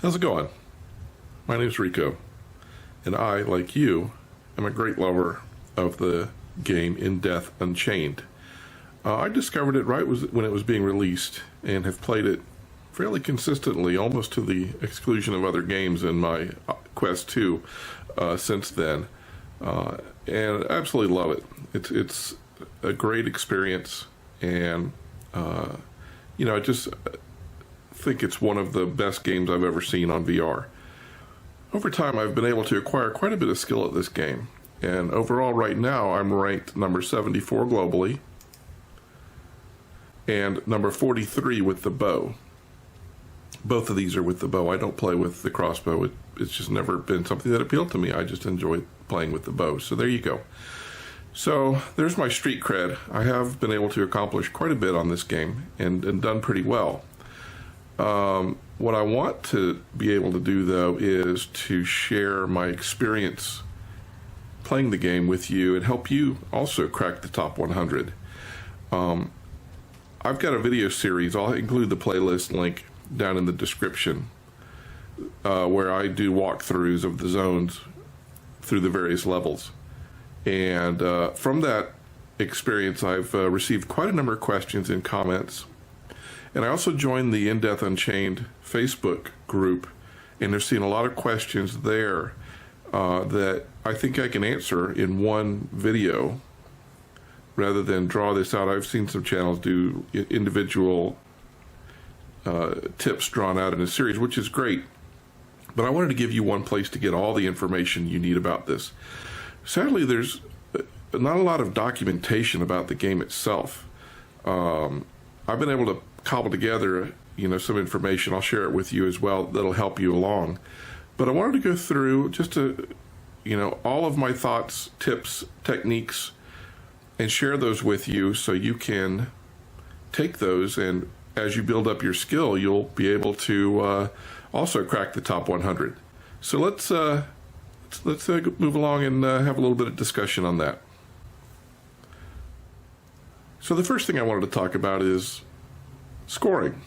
How's it going? My name's Rico, and I, like you, am a great lover of the game Unchained. I discovered it right when it was being released and have played it fairly consistently, almost to the exclusion of other games in my Quest 2 since then, and I absolutely love it. It's a great experience, and I just think it's one of the best games I've ever seen on VR. Over time, I've been able to acquire quite a bit of skill at this game, and overall right now I'm ranked number 74 globally and number 43 with the bow. Both of these are with the bow. I don't play with the crossbow. It's just never been something that appealed to me. I just enjoy playing with the bow. So there you go. So there's my street cred. I have been able to accomplish quite a bit on this game and done pretty well. What I want to be able to do, though, is to share my experience playing the game with you and help you also crack the top 100. I've got a video series. I'll include the playlist link down in the description where I do walkthroughs of the zones through the various levels. And from that experience, I've received quite a number of questions and comments. And I also joined the Unchained Facebook group, and have seen a lot of questions there that I think I can answer in one video rather than draw this out. I've seen some channels do individual tips drawn out in a series, which is great. But I wanted to give you one place to get all the information you need about this. Sadly, there's not a lot of documentation about the game itself. I've been able to cobble together, some information. I'll share it with you as well. That'll help you along. But I wanted to go through just all of my thoughts, tips, techniques, and share those with you so you can take those, and as you build up your skill, you'll be able to also crack the top 100. So let's move along and have a little bit of discussion on that. So the first thing I wanted to talk about is scoring.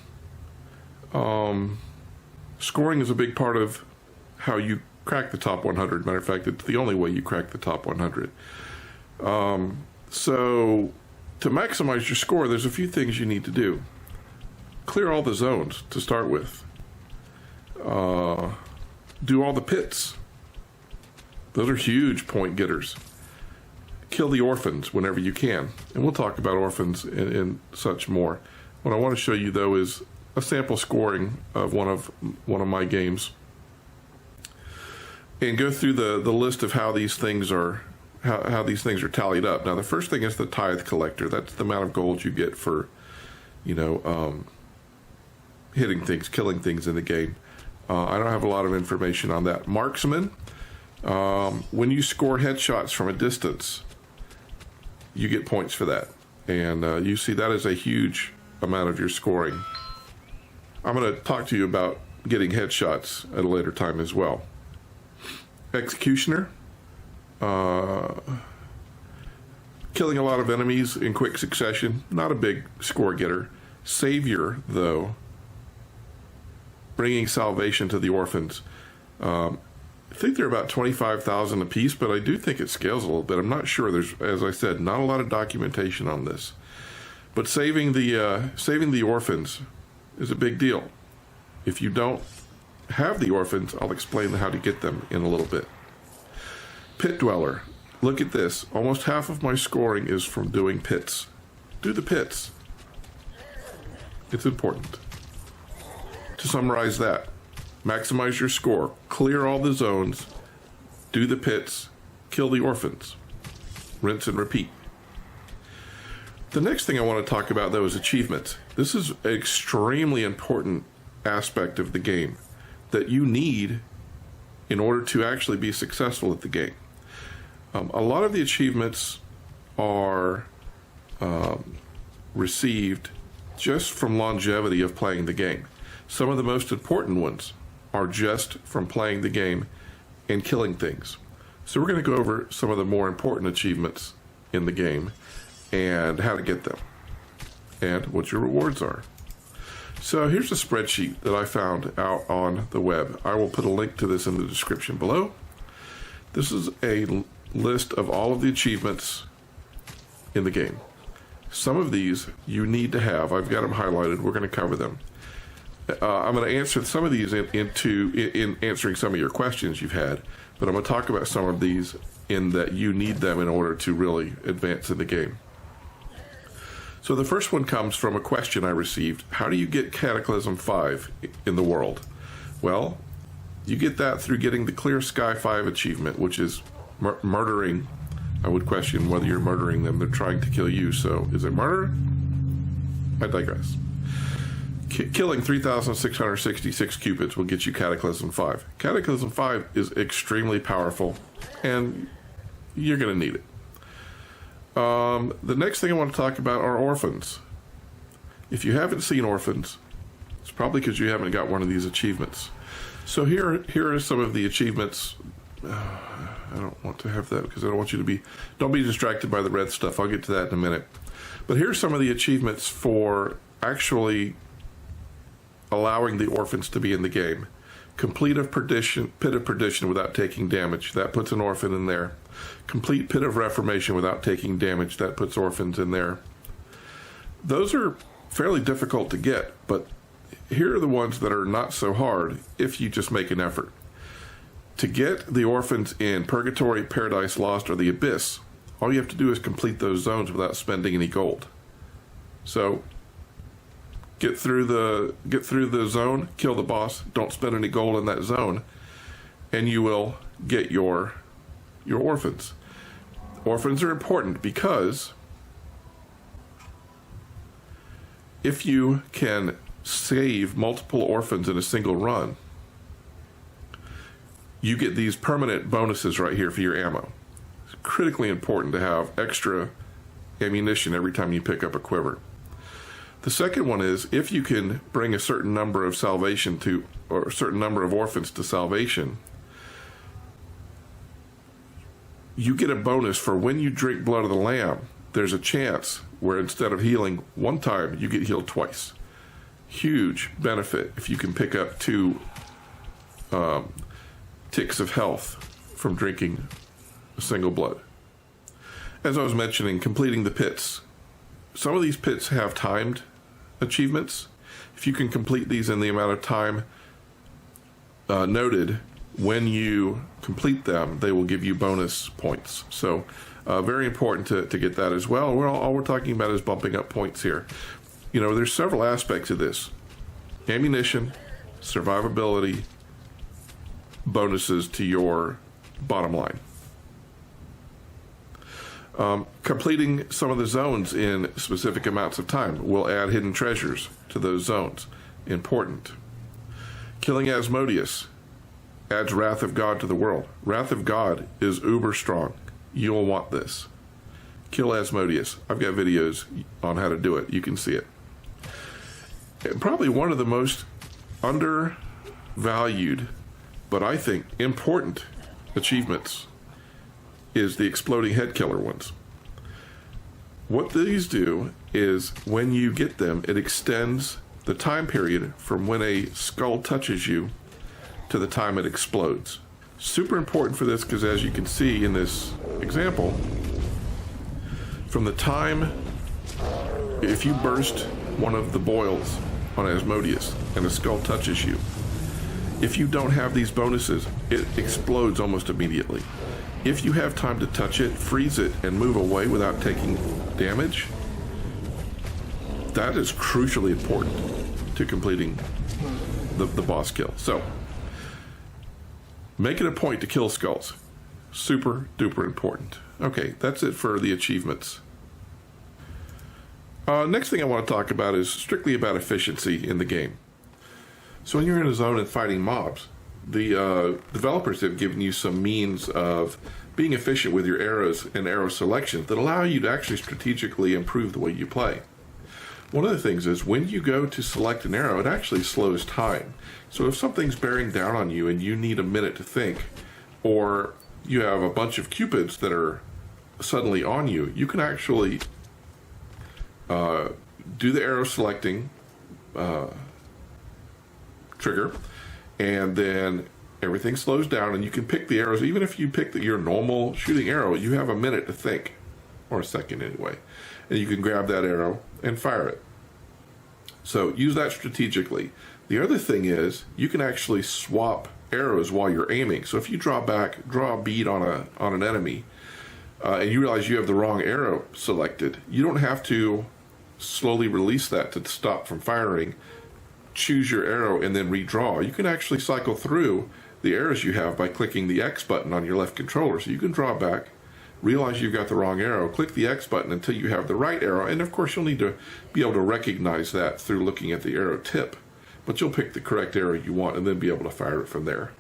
Scoring is a big part of how you crack the top 100. Matter of fact, it's the only way you crack the top 100. So to maximize your score, there's a few things you need to do. Clear all the zones to start with. Do all the pits. Those are huge point getters. Kill the orphans whenever you can. And we'll talk about orphans and such more. What I want to show you, though, is a sample scoring of one of my games, and go through the list of how these things are tallied up. Now, the first thing is the tithe collector. That's the amount of gold you get for, hitting things, killing things in the game. I don't have a lot of information on that. Marksman. When you score headshots from a distance, you get points for that. And you see that is a huge amount of your scoring. I'm going to talk to you about getting headshots at a later time as well. Executioner. Killing a lot of enemies in quick succession. Not a big score getter. Savior, though. Bringing salvation to the orphans. I think they're about 25,000 a piece, but I do think it scales a little bit. I'm not sure. There's, as I said, not a lot of documentation on this. But saving the orphans is a big deal. If you don't have the orphans, I'll explain how to get them in a little bit. Pit Dweller. Look at this. Almost half of my scoring is from doing pits. Do the pits. It's important. To summarize that, maximize your score, clear all the zones, do the pits, kill the orphans. Rinse and repeat. The next thing I want to talk about, though, is achievements. This is an extremely important aspect of the game that you need in order to actually be successful at the game. A lot of the achievements are received just from longevity of playing the game. Some of the most important ones are just from playing the game and killing things. So we're going to go over some of the more important achievements in the game and how to get them and what your rewards are. So here's a spreadsheet that I found out on the web. I will put a link to this in the description below. This is a list of all of the achievements in the game. Some of these you need to have. I've got them highlighted. We're going to cover them. I'm going to answer some of these in answering some of your questions you've had, but I'm going to talk about some of these in that you need them in order to really advance in the game. So the first one comes from a question I received. How do you get Cataclysm 5 in the world? Well, you get that through getting the Clear Sky 5 achievement, which is murdering. I would question whether you're murdering them. They're trying to kill you, so is it murder? I digress. Killing 3,666 cupids will get you Cataclysm 5. Cataclysm 5 is extremely powerful, and you're going to need it. The next thing I want to talk about are orphans. If you haven't seen orphans, it's probably because you haven't got one of these achievements. So here are some of the achievements. I don't want to have that because I don't want you to be... Don't be distracted by the red stuff. I'll get to that in a minute. But here's some of the achievements for actually allowing the orphans to be in the game. Complete a pit of perdition without taking damage. That puts an orphan in there. Complete pit of reformation without taking damage. That puts orphans in there. Those are fairly difficult to get, but here are the ones that are not so hard if you just make an effort. To get the orphans in Purgatory, Paradise Lost, or the Abyss, all you have to do is complete those zones without spending any gold. So get through the zone, kill the boss, don't spend any gold in that zone, and you will get your orphans. Orphans are important because if you can save multiple orphans in a single run, you get these permanent bonuses right here for your ammo. It's critically important to have extra ammunition every time you pick up a quiver. The second one is if you can bring a certain number of salvation to, or a certain number of orphans to salvation, you get a bonus for when you drink blood of the lamb. There's a chance where instead of healing one time, you get healed twice. Huge benefit if you can pick up 2 ticks of health from drinking a single blood. As I was mentioning, completing the pits. Some of these pits have timed achievements. If you can complete these in the amount of time noted, when you complete them, they will give you bonus points. So very important to get that as well. All we're talking about is bumping up points here. You know, there's several aspects of this. Ammunition, survivability, bonuses to your bottom line. Completing some of the zones in specific amounts of time will add hidden treasures to those zones. Important. Killing Asmodeus adds Wrath of God to the world. Wrath of God is uber strong. You'll want this. Kill Asmodeus. I've got videos on how to do it. You can see it. Probably one of the most undervalued, but I think important achievements is the exploding head killer ones. What these do is when you get them, it extends the time period from when a skull touches you to the time it explodes. Super important for this because as you can see in this example, from the time, if you burst one of the boils on Asmodeus and the skull touches you, if you don't have these bonuses, it explodes almost immediately. If you have time to touch it, freeze it, and move away without taking damage, that is crucially important to completing the boss kill. So, make it a point to kill skulls. Super duper important. Okay, that's it for the achievements. Next thing I want to talk about is strictly about efficiency in the game. So when you're in a zone and fighting mobs, the developers have given you some means of being efficient with your arrows and arrow selection that allow you to actually strategically improve the way you play. One of the things is when you go to select an arrow, it actually slows time. So if something's bearing down on you and you need a minute to think, or you have a bunch of cupids that are suddenly on you, you can actually do the arrow selecting trigger, and then everything slows down, and you can pick the arrows. Even if you pick your normal shooting arrow, you have a minute to think, or a second anyway, and you can grab that arrow and fire it. So use that strategically. The other thing is you can actually swap arrows while you're aiming. So if you draw a bead on an enemy, and you realize you have the wrong arrow selected, you don't have to slowly release that to stop from firing. Choose your arrow and then redraw. You can actually cycle through the arrows you have by clicking the X button on your left controller. So you can draw back, realize you've got the wrong arrow, click the X button until you have the right arrow, and of course you'll need to be able to recognize that through looking at the arrow tip. But you'll pick the correct arrow you want and then be able to fire it from there.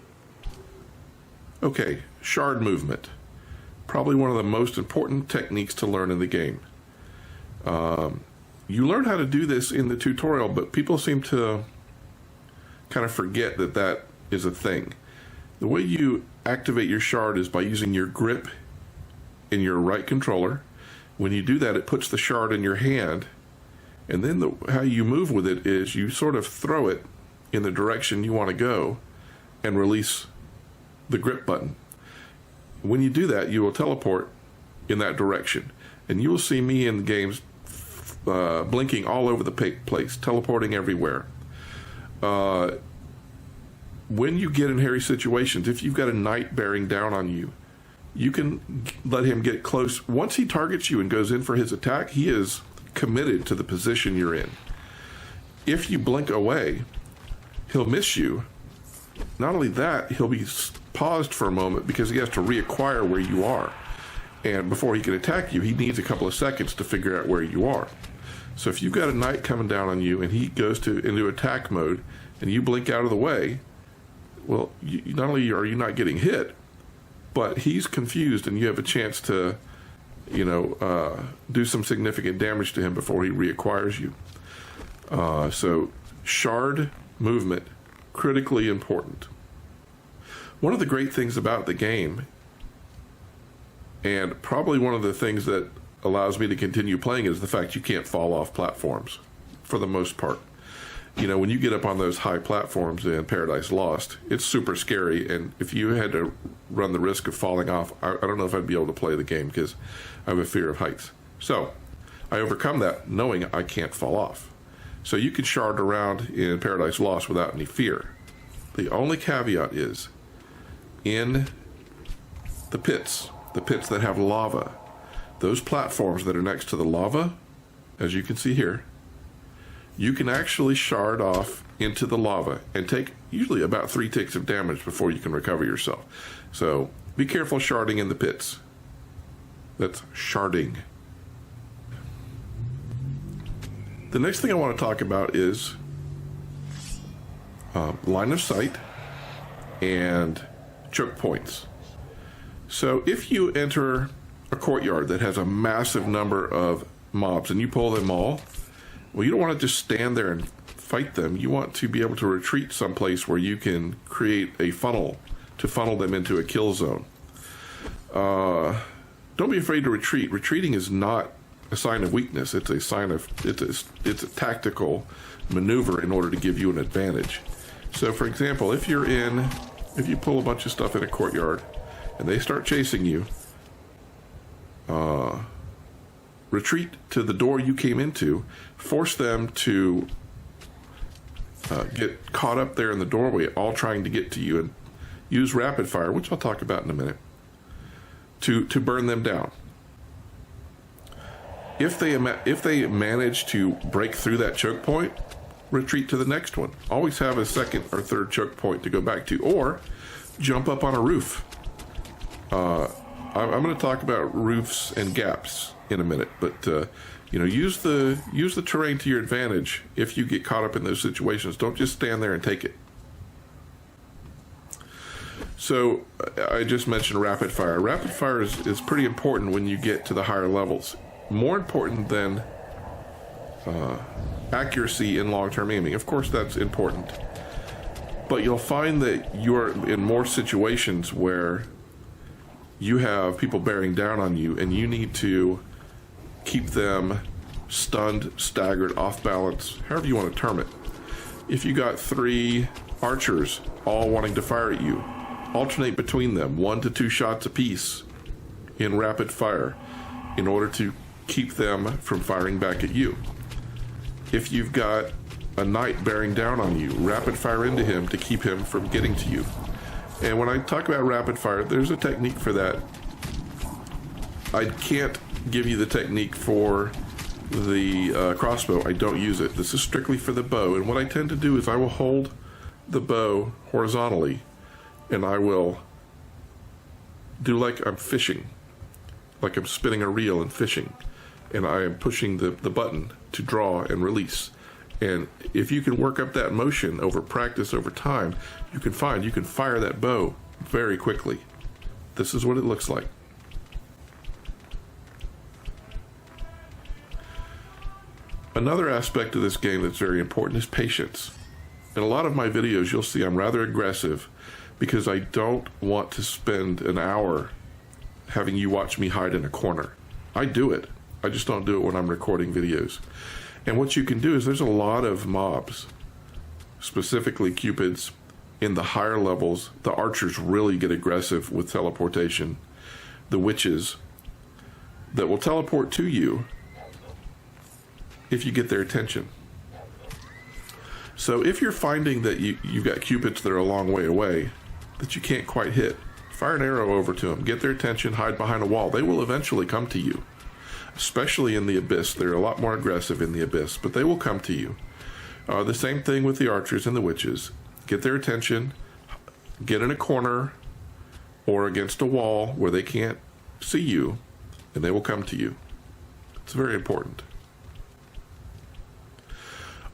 Okay, shard movement. Probably one of the most important techniques to learn in the game. You learn how to do this in the tutorial, but people seem to kind of forget that that is a thing. The way you activate your shard is by using your grip in your right controller. When you do that, it puts the shard in your hand, and then how you move with it is you sort of throw it in the direction you want to go and release the grip button. When you do that, you will teleport in that direction, and you will see me in the games blinking all over the place, teleporting everywhere. When you get in hairy situations, if you've got a knight bearing down on you, you can let him get close. Once he targets you and goes in for his attack, he is committed to the position you're in. If you blink away, he'll miss you. Not only that, he'll be paused for a moment because he has to reacquire where you are. And before he can attack you, he needs a couple of seconds to figure out where you are. So if you've got a knight coming down on you and he goes into attack mode and you blink out of the way, well, not only are you not getting hit, but he's confused and you have a chance to, do some significant damage to him before he reacquires you. So shard movement, critically important. One of the great things about the game, and probably one of the things that allows me to continue playing, is the fact you can't fall off platforms for the most part. When you get up on those high platforms in Paradise Lost, it's super scary, and if you had to run the risk of falling off, I don't know if I'd be able to play the game because I have a fear of heights. So I overcome that knowing I can't fall off. So you can shard around in Paradise Lost without any fear. The only caveat is in the pits that have lava, those platforms that are next to the lava, as you can see here, you can actually shard off into the lava and take usually about 3 ticks of damage before you can recover yourself. So be careful sharding in the pits. That's sharding. The next thing I want to talk about is line of sight and choke points. So if you enter a courtyard that has a massive number of mobs and you pull them all, well, you don't want to just stand there and fight them. You want to be able to retreat someplace where you can create a funnel to funnel them into a kill zone. Don't be afraid to retreat. Retreating is not a sign of weakness. It's a sign of it's a tactical maneuver in order to give you an advantage. So, for example, if you pull a bunch of stuff in a courtyard and they start chasing you, retreat to the door you came into, force them to get caught up there in the doorway, all trying to get to you, and use rapid fire, which I'll talk about in a minute, to burn them down. If they manage to break through that choke point, retreat to the next one. Always have a second or third choke point to go back to, or jump up on a roof. I'm going to talk about roofs and gaps in a minute, but use the terrain to your advantage if you get caught up in those situations. Don't just stand there and take it. So I just mentioned rapid fire. Rapid fire is pretty important when you get to the higher levels. More important than accuracy in long-term aiming. Of course, that's important. But you'll find that you're in more situations where you have people bearing down on you and you need to keep them stunned, staggered, off balance, however you want to term it. If you got 3 archers all wanting to fire at you. Alternate between them, 1 to 2 shots apiece in rapid fire in order to keep them from firing back at you. If you've got a knight bearing down on you, rapid fire into him to keep him from getting to you. And when I talk about rapid fire, there's a technique for that. I can't give you the technique for the crossbow. I don't use it. This is strictly for the bow. And what I tend to do is I will hold the bow horizontally and I will do like I'm fishing, like I'm spinning a reel and fishing, and I am pushing the button to draw and release. And if you can work up that motion over practice, over time, you can find you can fire that bow very quickly. This is what it looks like. Another aspect of this game that's very important is patience. In a lot of my videos, you'll see I'm rather aggressive because I don't want to spend an hour having you watch me hide in a corner. I do it. I just don't do it when I'm recording videos. And what you can do is there's a lot of mobs, specifically cupids, in the higher levels. The archers really get aggressive with teleportation. The witches that will teleport to you if you get their attention. So if you're finding that you've got cupids that are a long way away that you can't quite hit, fire an arrow over to them, get their attention, hide behind a wall. They will eventually come to you, especially in the abyss. They're a lot more aggressive in the abyss, but they will come to you. The same thing with the archers and the witches. Get their attention, get in a corner or against a wall where they can't see you, and they will come to you. It's very important.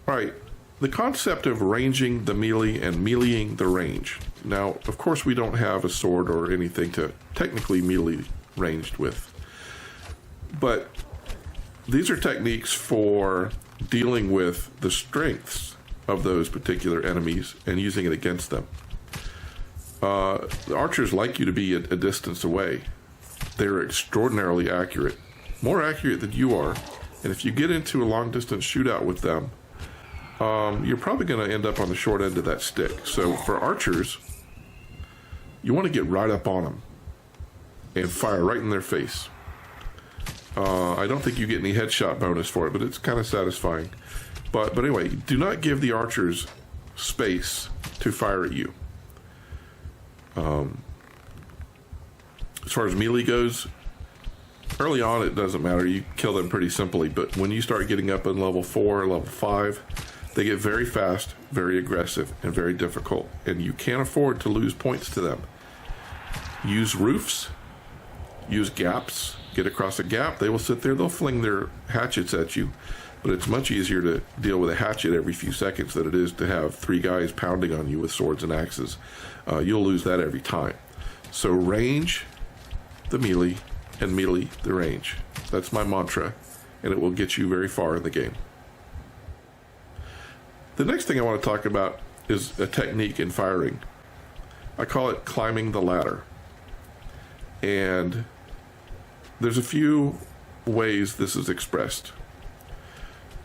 All right, the concept of ranging the melee and meleeing the range. Now, of course, we don't have a sword or anything to technically melee ranged with, but these are techniques for dealing with the strengths of those particular enemies and using it against them. The archers like you to be a distance away. They're extraordinarily accurate, more accurate than you are, and if you get into a long distance shootout with them, you're probably going to end up on the short end of that stick. So for archers, you want to get right up on them and fire right in their face. I don't think you get any headshot bonus for it, but it's kind of satisfying. But anyway, do not give the archers space to fire at you. As far as melee goes, early on it doesn't matter. You kill them pretty simply, but when you start getting up in level 4 or level 5, they get very fast, very aggressive, and very difficult, and you can't afford to lose points to them. Use roofs, use gaps, get across a gap. They will sit there, they'll fling their hatchets at you, but it's much easier to deal with a hatchet every few seconds than it is to have 3 guys pounding on you with swords and axes. You'll lose that every time. So range the melee and melee the range. That's my mantra, and it will get you very far in the game. The next thing I want to talk about is a technique in firing. I call it climbing the ladder. And there's a few ways this is expressed.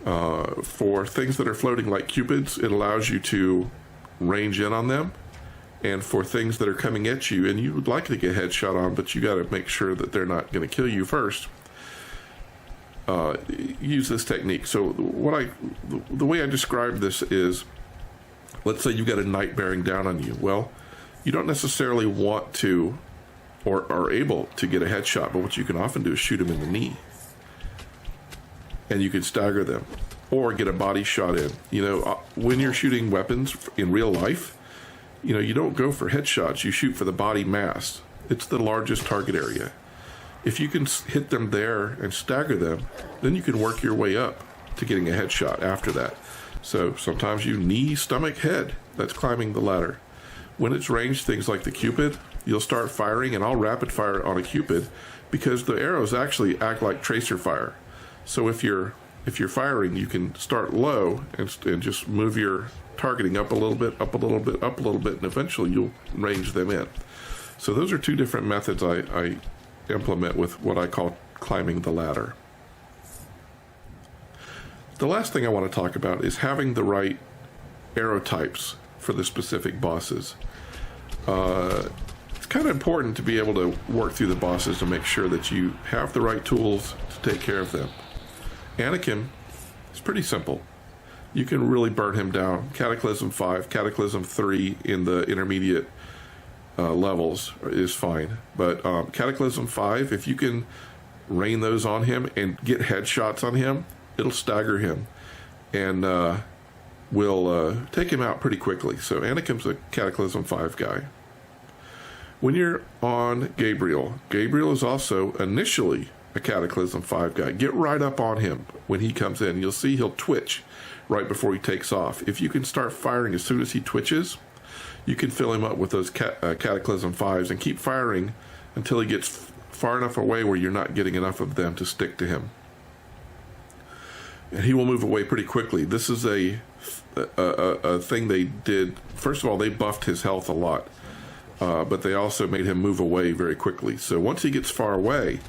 For things that are floating like cupids, it allows you to range in on them. And for things that are coming at you, and you would like to get a headshot on, but you got to make sure that they're not going to kill you first, use this technique. So the way I describe this is, let's say you've got a knight bearing down on you. Well, you don't necessarily want to or are able to get a headshot, but what you can often do is shoot them in the knee, and you can stagger them or get a body shot in. When you're shooting weapons in real life, you don't go for headshots. You shoot for the body mass. It's the largest target area. If you can hit them there and stagger them, then you can work your way up to getting a headshot after that. So sometimes you knee, stomach, head. That's climbing the ladder. When it's ranged, things like the cupid, you'll start firing, and I'll rapid fire on a cupid because the arrows actually act like tracer fire. So if you're firing, you can start low and just move your targeting up a little bit, up a little bit, up a little bit, and eventually you'll range them in. So those are 2 different methods I implement with what I call climbing the ladder. The last thing I want to talk about is having the right arrow types for the specific bosses. It's kind of important to be able to work through the bosses to make sure that you have the right tools to take care of them. Anakin is pretty simple. You can really burn him down. Cataclysm 5, Cataclysm 3 in the intermediate levels is fine. But Cataclysm 5, if you can rain those on him and get headshots on him, it'll stagger him and will take him out pretty quickly. So Anakin's a Cataclysm 5 guy. When you're on Gabriel, Gabriel is also initially a Cataclysm 5 guy. Get right up on him when he comes in. You'll see he'll twitch right before he takes off. If you can start firing as soon as he twitches, you can fill him up with those Cataclysm 5s and keep firing until he gets far enough away where you're not getting enough of them to stick to him. And he will move away pretty quickly. This is a thing they did. First of all, they buffed his health a lot, but they also made him move away very quickly. So once he gets far away,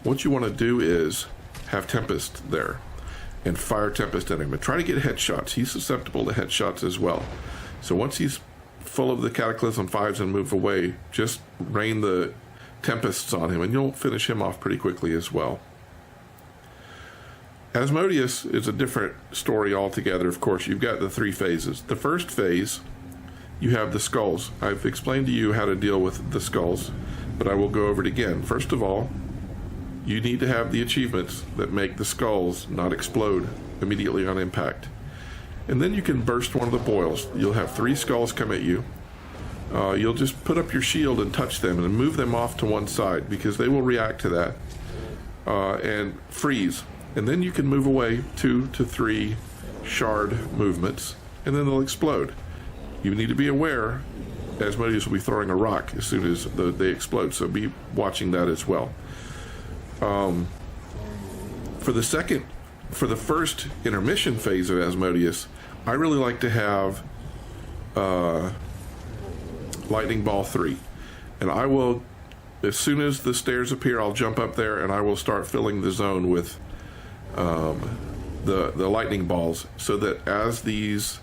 what you want to do is have Tempest there and fire Tempest at him and try to get headshots. He's susceptible to headshots as well. So once he's full of the Cataclysm 5s and move away, just rain the Tempests on him and you'll finish him off pretty quickly as well. Asmodeus is a different story altogether. Of course, you've got the 3 phases. The first phase, you have the skulls. I've explained to you how to deal with the skulls, but I will go over it again. First of all, you need to have the achievements that make the skulls not explode immediately on impact. And then you can burst one of the boils. You'll have 3 skulls come at you. You'll just put up your shield and touch them and move them off to one side because they will react to that and freeze. And then you can move away 2 to 3 shard movements and then they'll explode. You need to be aware Asmodeus will be throwing a rock as soon as they explode, so be watching that as well. For the first intermission phase of Asmodeus, I really like to have Lightning Ball 3. And I will, as soon as the stairs appear, I'll jump up there and I will start filling the zone with the lightning balls so that as these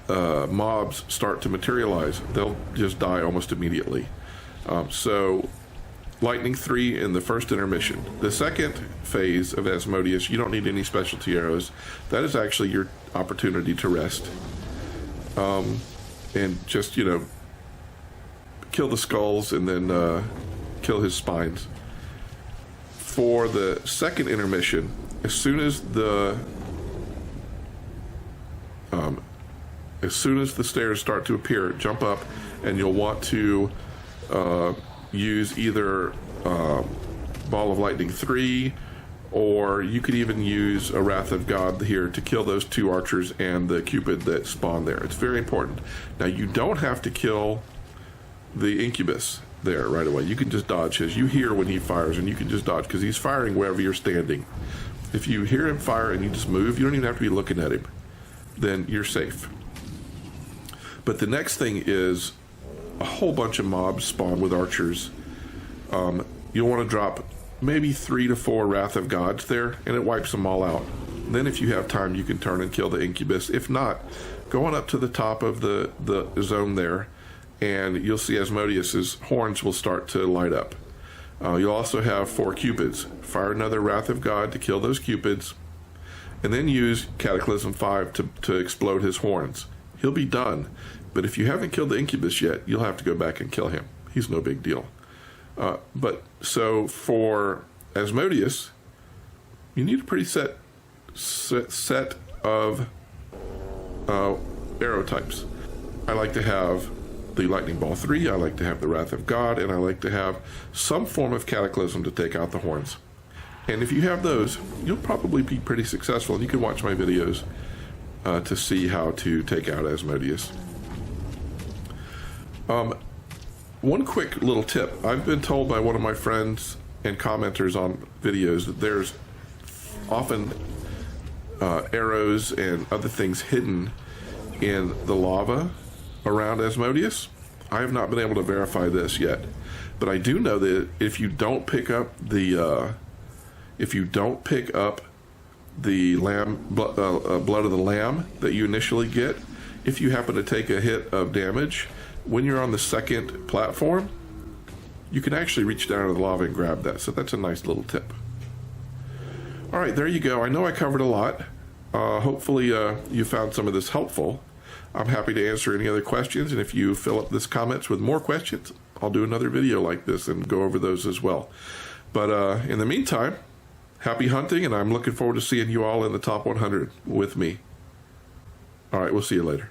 mobs start to materialize, they'll just die almost immediately. So Lightning 3 in the first intermission. The second phase of Asmodeus, you don't need any specialty arrows. That is actually your opportunity to rest. And just, kill the skulls and then kill his spines. For the second intermission, as soon as the stairs start to appear, jump up, and you'll want to use either Ball of Lightning 3, or you could even use a Wrath of God here to kill those 2 archers and the Cupid that spawn there. It's very important. Now, you don't have to kill the Incubus there right away. You can just dodge his. You hear when he fires, and you can just dodge because he's firing wherever you're standing. If you hear him fire and you just move, you don't even have to be looking at him. Then you're safe. But the next thing is a whole bunch of mobs spawn with archers. You'll want to drop maybe 3 to 4 Wrath of Gods there, and it wipes them all out. Then if you have time, you can turn and kill the Incubus. If not, go on up to the top of the zone there, and you'll see Asmodeus's horns will start to light up. You'll also have 4 Cupids. Fire another Wrath of God to kill those Cupids, and then use Cataclysm 5 to explode his horns. He'll be done, but if you haven't killed the Incubus yet, you'll have to go back and kill him. He's no big deal. But so for Asmodeus, you need a pretty set of arrow types. I like to have the Lightning Ball 3, I like to have the Wrath of God, and I like to have some form of Cataclysm to take out the horns. And if you have those, you'll probably be pretty successful. And you can watch my videos to see how to take out Asmodeus. One quick little tip. I've been told by one of my friends and commenters on videos that there's often arrows and other things hidden in the lava around Asmodeus. I have not been able to verify this yet, but I do know that if you don't pick up the lamb blood of the lamb that you initially get, if you happen to take a hit of damage, when you're on the second platform, you can actually reach down to the lava and grab that. So that's a nice little tip. All right, there you go. I know I covered a lot. Hopefully you found some of this helpful. I'm happy to answer any other questions, and if you fill up this comments with more questions, I'll do another video like this and go over those as well. But in the meantime, happy hunting, and I'm looking forward to seeing you all in the top 100 with me. All right, we'll see you later.